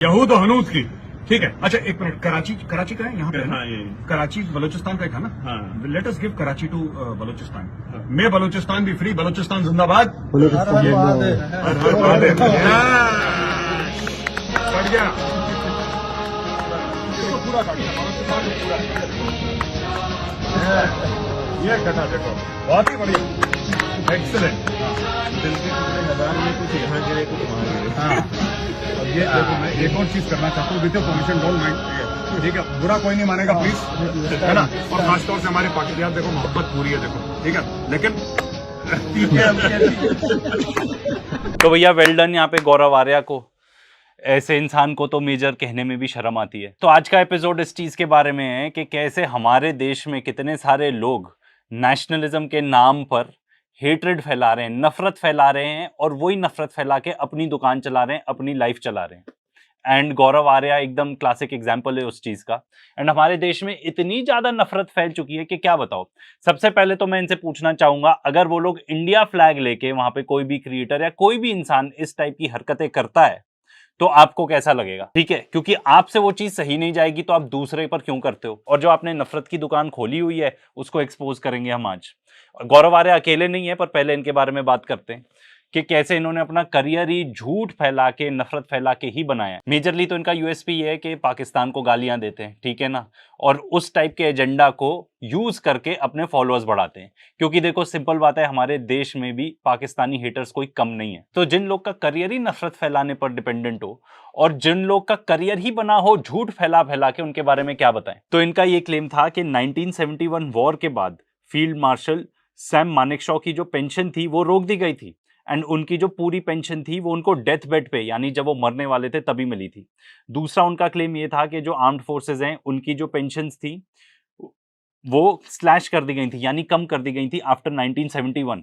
यहूद और हनूद की। ठीक है, अच्छा एक मिनट, कराची कराची का है यहाँ पे है ना? हाँ, ये कराची बलूचिस्तान का ही था ना? हाँ। Let us give Karachi to Balochistan. हाँ। May Balochistan be free, Balochistan जिंदाबाद। बलूचिस्तान हर हर महादेव। बढ़ गया। इसको पूरा काट दिया, बलूचिस्तान को पूरा। ये कथा देखो, बहुत ही बढ़िया, एक्सीलेंट। दिल के टुकड़े हजार में कुछ यहाँ गिरे कुछ वहाँ गिरे। हाँ। और ये देखो, मैं एक और चीज करना चाहता हूँ, with your permission, don't mind. ठीक है, बुरा कोई नहीं मानेगा प्लीज, है ना? और खासतौर से हमारे पाकिस्तान, देखो मोहब्बत पूरी है, देखो ठीक है, लेकिन तो भैया वेल डन यहाँ पे गौरव आर्या को। ऐसे इंसान को तो मेजर कहने में भी शर्म आती है। तो आज का एपिसोड इस चीज के बारे में है कि कैसे हमारे देश में कितने सारे लोग नेशनलिज्म के नाम पर हेट्रेड फैला रहे हैं, नफरत फैला रहे हैं, और वही नफरत फैला के अपनी दुकान चला रहे हैं, अपनी लाइफ चला रहे हैं। एंड गौरव आर्या एकदम क्लासिक एग्जाम्पल है उस चीज का। एंड हमारे देश में इतनी ज्यादा नफरत फैल चुकी है कि क्या बताओ। सबसे पहले तो मैं इनसे पूछना चाहूंगा, अगर वो लोग इंडिया फ्लैग लेके वहां पे कोई भी क्रिएटर या कोई भी इंसान इस टाइप की हरकतें करता है तो आपको कैसा लगेगा? ठीक है, क्योंकि आपसे वो चीज सही नहीं जाएगी तो आप दूसरे पर क्यों करते हो? और जो आपने नफरत की दुकान खोली हुई है उसको एक्सपोज करेंगे हम आज। गौरव आर्या अकेले नहीं है, पर पहले इनके बारे में बात करते हैं कि कैसे इन्होंने अपना करियर ही झूठ फैला के, नफरत फैला के ही बनाया है। मेजरली तो इनका यूएसपी ये है कि पाकिस्तान को गालियां देते हैं, ठीक है ना, और उस टाइप के एजेंडा को यूज करके अपने फॉलोअर्स बढ़ाते हैं। क्योंकि देखो सिंपल बात है, हमारे देश में भी पाकिस्तानी हेटर्स कोई कम नहीं है। तो जिन लोग का करियर ही नफरत फैलाने पर डिपेंडेंट हो, और जिन लोग का करियर ही बना हो झूठ फैला फैला के, उनके बारे में क्या बताएं। तो इनका ये क्लेम था कि 1971 वॉर के बाद फील्ड मार्शल सैम मानेकशॉ की जो पेंशन थी वो रोक दी गई थी। एंड उनकी जो पूरी पेंशन थी वो उनको डेथ बेड पे, यानी जब वो मरने वाले थे तभी मिली थी। दूसरा उनका क्लेम ये था कि जो आर्म्ड फोर्सेज हैं उनकी जो पेंशन्स थी वो स्लैश कर दी गई थी, यानी कम कर दी गई थी आफ्टर 1971।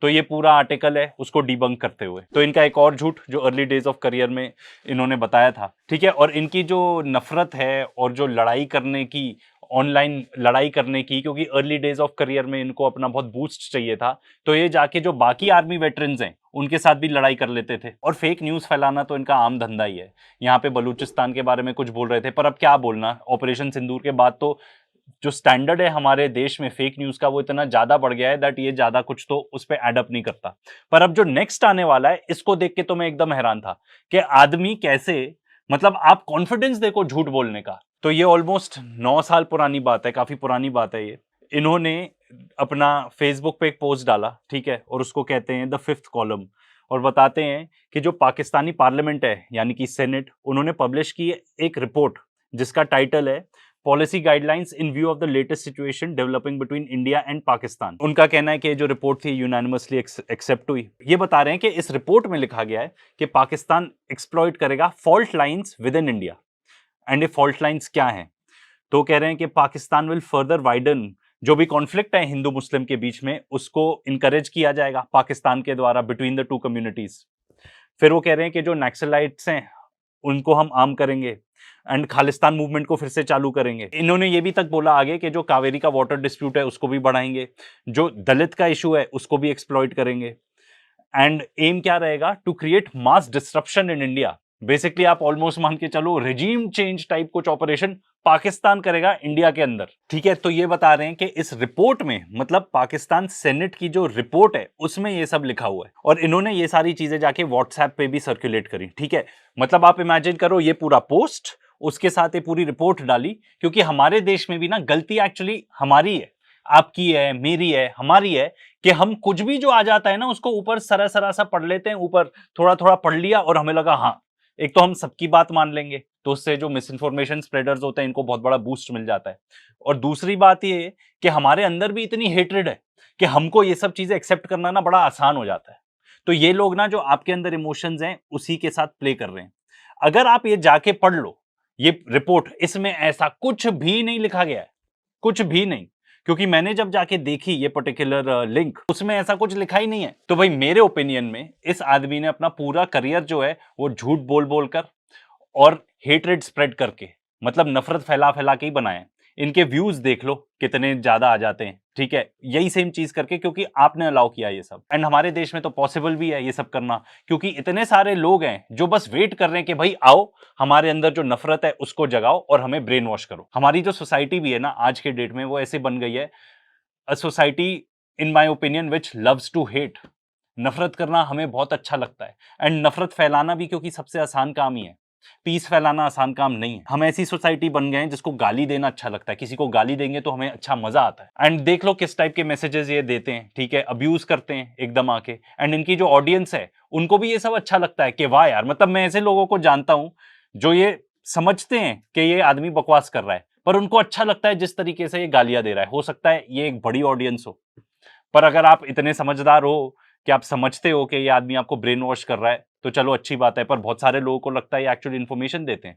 तो ये पूरा आर्टिकल है उसको डिबंक करते हुए। तो इनका एक और झूठ जो अर्ली डेज ऑफ करियर में इन्होंने बताया था, ठीक है। और इनकी जो नफरत है और जो लड़ाई करने की, ऑनलाइन लड़ाई करने की, क्योंकि अर्ली डेज ऑफ करियर में इनको अपना बहुत बूस्ट चाहिए था, तो ये जाके जो बाकी आर्मी वेटरन्स हैं उनके साथ भी लड़ाई कर लेते थे। और फेक न्यूज फैलाना तो इनका आम धंधा ही है। यहाँ पे बलूचिस्तान के बारे में कुछ बोल रहे थे, पर अब क्या बोलना, ऑपरेशन सिंदूर के बाद तो जो स्टैंडर्ड है हमारे देश में फेक न्यूज का वो इतना ज्यादा बढ़ गया है दैट ये ज्यादा कुछ तो उस पर एडअप नहीं करता। पर अब जो नेक्स्ट आने वाला है इसको देख के तो मैं एकदम हैरान था कि आदमी कैसे, मतलब आप कॉन्फिडेंस देखो झूठ बोलने का। तो ये ऑलमोस्ट 9 साल पुरानी बात है, काफी पुरानी बात है ये। इन्होंने अपना फेसबुक पे एक पोस्ट डाला, ठीक है, और उसको कहते हैं द फिफ्थ कॉलम, और बताते हैं कि जो पाकिस्तानी पार्लियामेंट है यानी कि सेनेट, उन्होंने पब्लिश की एक रिपोर्ट जिसका टाइटल है policy guidelines in view of the latest situation developing between India and Pakistan. उनका कहना है कि जो रिपोर्ट थी यूनानिमसली एक्सेप्ट हुई। ये बता रहे हैं कि इस रिपोर्ट में लिखा गया है कि पाकिस्तान एक्सप्लॉइट करेगा fault lines with in India. And ये फॉल्ट लाइंस क्या हैं? तो कह रहे हैं कि पाकिस्तान विल फर्दर वाइडन, जो भी कॉन्फ्लिक्ट है हिंदू मुस्लिम के बीच में उसको इनकरेज किया जाएगा पाकिस्तान के द्वारा बिटवीन द टू कम्युनिटीज। फिर वो कह रहे हैं कि जो नक्सलाइट्स हैं उनको हम आर्म करेंगे एंड खालिस्तान मूवमेंट को फिर से चालू करेंगे। इन्होंने ये भी तक बोला आगे कि जो कावेरी का वाटर डिस्प्यूट है उसको भी बढ़ाएंगे, जो दलित का इशू है उसको भी एक्सप्लॉइट करेंगे। एंड एम क्या रहेगा? To create mass disruption in India. Basically आप ऑलमोस्ट मान के चलो रेजिम चेंज टाइप कुछ ऑपरेशन पाकिस्तान करेगा इंडिया के अंदर, ठीक है। तो ये बता रहे हैं कि इस रिपोर्ट में, मतलब पाकिस्तान सेनेट की जो रिपोर्ट है उसमें ये सब लिखा हुआ है, और इन्होंने ये सारी चीजें जाके व्हाट्सएप पे भी सर्कुलेट करी, ठीक है। मतलब आप इमेजिन करो ये पूरा पोस्ट, उसके साथ ये पूरी रिपोर्ट डाली, क्योंकि हमारे देश में भी ना गलती एक्चुअली हमारी है, आपकी है, मेरी है, हमारी है, कि हम कुछ भी जो आ जाता है ना उसको ऊपर सरा सरा सा पढ़ लेते हैं, ऊपर थोड़ा थोड़ा पढ़ लिया और हमें लगा हाँ, एक तो हम सबकी बात मान लेंगे, तो उससे जो मिस इन्फॉर्मेशन स्प्रेडर्स होते हैं इनको बहुत बड़ा बूस्ट मिल जाता है। और दूसरी बात ये कि हमारे अंदर भी इतनी हेट्रेड है कि हमको ये सब चीजें एक्सेप्ट करना ना बड़ा आसान हो जाता है। तो ये लोग ना जो आपके अंदर इमोशंस हैं उसी के साथ प्ले कर रहे हैं। अगर आप ये जाके पढ़ लो ये रिपोर्ट, इसमें ऐसा कुछ भी नहीं लिखा गया है, कुछ भी नहीं, क्योंकि मैंने जब जाके देखी ये पर्टिकुलर लिंक, उसमें ऐसा कुछ लिखा ही नहीं है। तो भाई मेरे ओपिनियन में इस आदमी ने अपना पूरा करियर जो है वो झूठ बोल बोल कर और हेट्रेड स्प्रेड करके, मतलब नफरत फैला फैला के ही बनाया है। इनके व्यूज देख लो कितने ज्यादा आ जाते हैं, ठीक है, यही सेम चीज करके, क्योंकि आपने अलाउ किया ये सब। एंड हमारे देश में तो पॉसिबल भी है ये सब करना, क्योंकि इतने सारे लोग हैं जो बस वेट कर रहे हैं कि भाई आओ, हमारे अंदर जो नफरत है उसको जगाओ और हमें ब्रेन वॉश करो। हमारी जो सोसाइटी भी है ना आज के डेट में, वो ऐसे बन गई है, a society in my opinion which loves to hate. नफरत करना हमें बहुत अच्छा लगता है, एंड नफरत फैलाना भी, क्योंकि सबसे आसान काम ही है। पीस फैलाना आसान काम नहीं है। हम ऐसी सोसाइटी बन गए हैं जिसको गाली देना अच्छा लगता है, किसी को गाली देंगे तो हमें अच्छा मजा आता है। एंड देख लो किस टाइप के मैसेजेस ये देते हैं, ठीक है, अब्यूज करते हैं एकदम आके। एंड इनकी जो ऑडियंस है उनको भी ये सब अच्छा लगता है कि वाह यार, मतलब मैं ऐसे लोगों को जानता हूं जो ये समझते हैं कि ये आदमी बकवास कर रहा है, पर उनको अच्छा लगता है जिस तरीके से ये गालियां दे रहा है। हो सकता है ये एक बड़ी ऑडियंस हो, पर अगर आप इतने समझदार हो कि आप समझते हो कि ये आदमी आपको ब्रेन वॉश कर रहा है, तो चलो अच्छी बात है। पर बहुत सारे लोगों को लगता है ये एक्चुअली इन्फॉर्मेशन देते हैं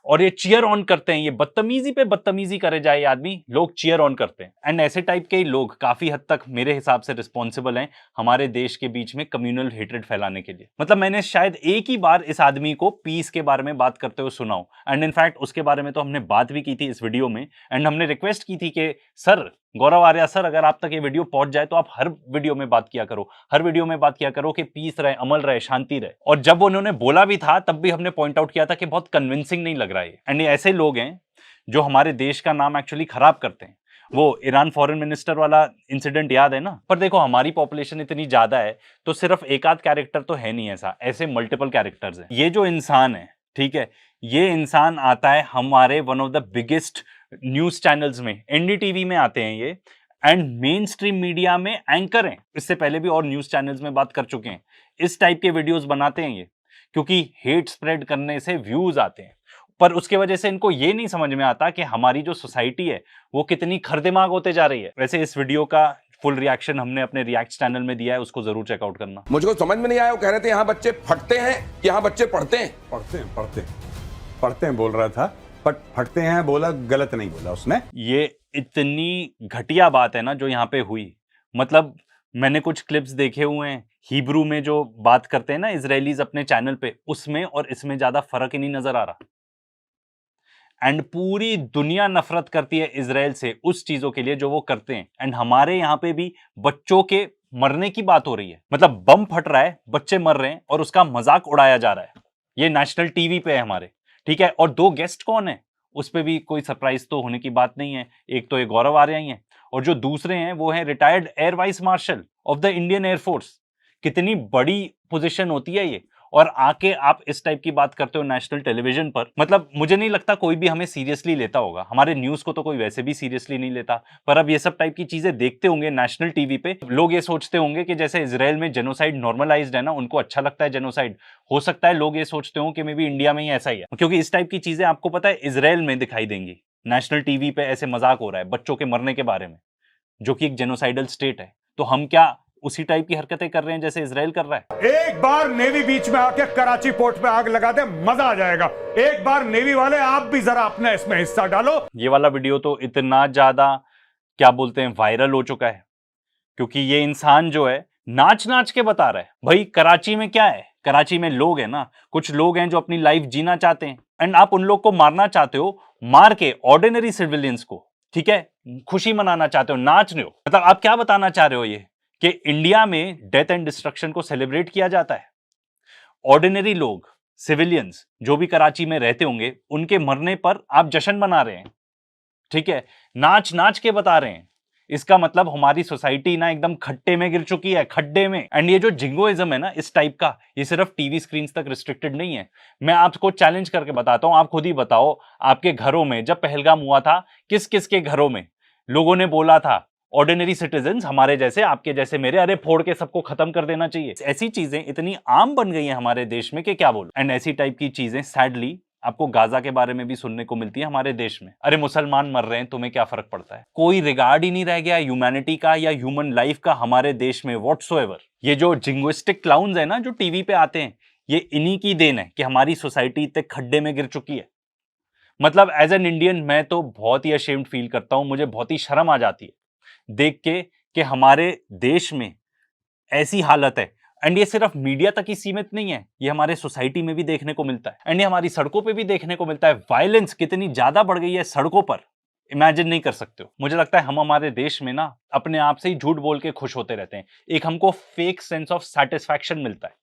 और ये चीयर ऑन करते हैं। ये बदतमीजी पे बदतमीजी करे जाए ये आदमी, लोग चीयर ऑन करते हैं। एंड ऐसे टाइप के लोग काफी हद तक मेरे हिसाब से रिस्पॉन्सिबल हैं हमारे देश के बीच में कम्युनल हेट्रेड फैलाने के लिए। मतलब मैंने शायद एक ही बार इस आदमी को पीस के बारे में बात करते हुए सुना हो, एंड इनफैक्ट उसके बारे में तो हमने बात भी की थी इस वीडियो में। एंड हमने रिक्वेस्ट की थी कि सर, गौरव आर्या सर, अगर आप तक ये वीडियो पहुंच जाए तो आप हर वीडियो में बात किया करो, हर वीडियो में बात किया करो कि पीस रहे, अमल रहे, शांति रहे। और जब उन्होंने बोला भी था तब भी हमने पॉइंट आउट किया था कि बहुत कन्विंसिंग नहीं लग रहा है। एंड ये ऐसे लोग हैं जो हमारे देश का नाम एक्चुअली खराब करते हैं। वो ईरान फॉरेन मिनिस्टर वाला इंसिडेंट याद है ना? पर देखो हमारी पॉपुलेशन इतनी ज्यादा है तो सिर्फ एक आध कैरेक्टर तो है नहीं ऐसा, ऐसे मल्टीपल कैरेक्टर्स हैं। ये जो इंसान है, ठीक है, ये इंसान आता है हमारे one of the biggest news channels में, एनडीटीवी में आते हैं ये, एंड मेन स्ट्रीम मीडिया में एंकर हैं। इससे पहले भी और न्यूज चैनल्स में बात कर चुके हैं। इस टाइप के वीडियोस बनाते हैं ये, क्योंकि हेट स्प्रेड करने से व्यूज आते हैं। पर उसके वजह से इनको ये नहीं समझ में आता कि हमारी जो सोसाइटी है वो कितनी खरदिमाग होते जा रही है। वैसे इस वीडियो का फुल रिएक्शन हमने अपने रिएक्ट चैनल में दिया है, उसको जरूर चेकआउट करना। मुझको समझ में नहीं आया, वो कह रहे थे यहाँ बच्चे फटते हैं कि यहाँ बच्चे पढ़ते हैं। पढ़ते हैं बोल रहा था, बट फटते हैं बोला, गलत नहीं बोला उसने। ये इतनी घटिया बात है ना जो यहाँ पे हुई। मतलब मैंने कुछ क्लिप्स देखे हुए हैं हिब्रू में जो बात करते हैं ना इजरायलीज अपने चैनल पे, उसमें और इसमें ज्यादा फर्क ही नहीं नजर आ रहा। एंड पूरी दुनिया नफरत करती है इजराइल से उस चीजों के लिए जो वो करते हैं। एंड हमारे यहाँ पे भी बच्चों के मरने की बात हो रही है, मतलब बम फट रहा है, बच्चे मर रहे हैं और उसका मजाक उड़ाया जा रहा है। ये नेशनल टीवी पे है हमारे, ठीक है। और दो गेस्ट कौन है उस पे भी कोई सरप्राइज तो होने की बात नहीं है। एक तो ये गौरव आर्या ही है और जो दूसरे हैं वो है retired air vice marshal of the Indian air force. कितनी बड़ी पोजीशन होती है ये, और आके आप इस टाइप की बात करते हो नेशनल टेलीविजन पर। मतलब मुझे नहीं लगता कोई भी हमें सीरियसली लेता होगा। हमारे न्यूज को तो कोई वैसे भी सीरियसली नहीं लेता, पर अब ये सब टाइप की चीजें देखते होंगे नेशनल टीवी पे, लोग ये सोचते होंगे कि जैसे इजराइल में जेनोसाइड नॉर्मलाइज्ड है ना, उनको अच्छा लगता है जेनोसाइड। हो सकता है लोग ये सोचते हो कि मे बी इंडिया में ही ऐसा ही है, क्योंकि इस टाइप की चीजें आपको पता है इजराइल में दिखाई देंगी। नेशनल टीवी पे ऐसे मजाक हो रहा है बच्चों के मरने के बारे में, जो कि एक जेनोसाइडल स्टेट है। तो हम क्या उसी टाइप की हरकतें कर रहे हैं जैसे इजराइल कर रहा है? एक बार नेवी बीच में आके कराची पोर्ट पे आग लगा दे, मजा आ जाएगा। एक बार नेवी वाले आप भी जरा अपना इसमें हिस्सा डालो। ये वाला वीडियो तो इतना ज्यादा क्या बोलते हैं वायरल हो चुका है, क्योंकि ये इंसान जो है नाच नाच के बता रहा है भाई कराची में क्या है। कराची में लोग हैं ना, कुछ लोग हैं जो अपनी लाइफ जीना चाहते हैं, एंड आप उन लोग को मारना चाहते हो, मार के ऑर्डिनरी सिविलियंस को, ठीक है, खुशी मनाना चाहते हो, नाच रहे हो। मतलब आप क्या बताना चाह रहे हो ये कि इंडिया में डेथ एंड डिस्ट्रक्शन को सेलिब्रेट किया जाता है? ऑर्डिनरी लोग, सिविलियंस जो भी कराची में रहते होंगे, उनके मरने पर आप जश्न मना रहे हैं, ठीक है, नाच नाच के बता रहे हैं। इसका मतलब हमारी सोसाइटी ना एकदम खड्डे में गिर चुकी है, खड्डे में। एंड ये जो जिंगोइज्म है ना इस टाइप का, ये सिर्फ टीवी स्क्रीन तक रिस्ट्रिक्टेड नहीं है। मैं आपको चैलेंज करके बताता हूं, आप खुद ही बताओ, आपके घरों में जब पहलगाम हुआ था, किस किस के घरों में लोगों ने बोला था, ऑर्डिनरी सिटीजन्स हमारे जैसे, आपके जैसे, मेरे, अरे फोड़ के सबको खत्म कर देना चाहिए। ऐसी चीजें इतनी आम बन गई हैं हमारे देश में कि क्या बोलूं। एंड ऐसी टाइप की चीजें सैडली आपको गाजा के बारे में भी सुनने को मिलती है हमारे देश में। अरे मुसलमान मर रहे हैं, तुम्हें क्या फर्क पड़ता है? कोई रिगार्ड ही नहीं रह गया ह्यूमैनिटी का या ह्यूमन लाइफ का हमारे देश में व्हाटसोएवर। ये जो जिंग्विस्टिक क्लाउन्स है ना जो टीवी पे आते हैं, ये इन्हीं की देन है कि हमारी सोसाइटी इतने खड्डे में गिर चुकी है। मतलब एज एन इंडियन मैं तो बहुत ही अशेम्ड फील करता हूं, मुझे बहुत ही शर्म आ जाती है देख के कि हमारे देश में ऐसी हालत है। एंड ये सिर्फ मीडिया तक ही सीमित नहीं है, ये हमारे सोसाइटी में भी देखने को मिलता है, एंड ये हमारी सड़कों पे भी देखने को मिलता है। वायलेंस कितनी ज्यादा बढ़ गई है सड़कों पर, इमेजिन नहीं कर सकते हो। मुझे लगता है हम हमारे देश में ना अपने आप से ही झूठ बोल के खुश होते रहते हैं। एक हमको फेक सेंस ऑफ सेटिस्फैक्शन मिलता है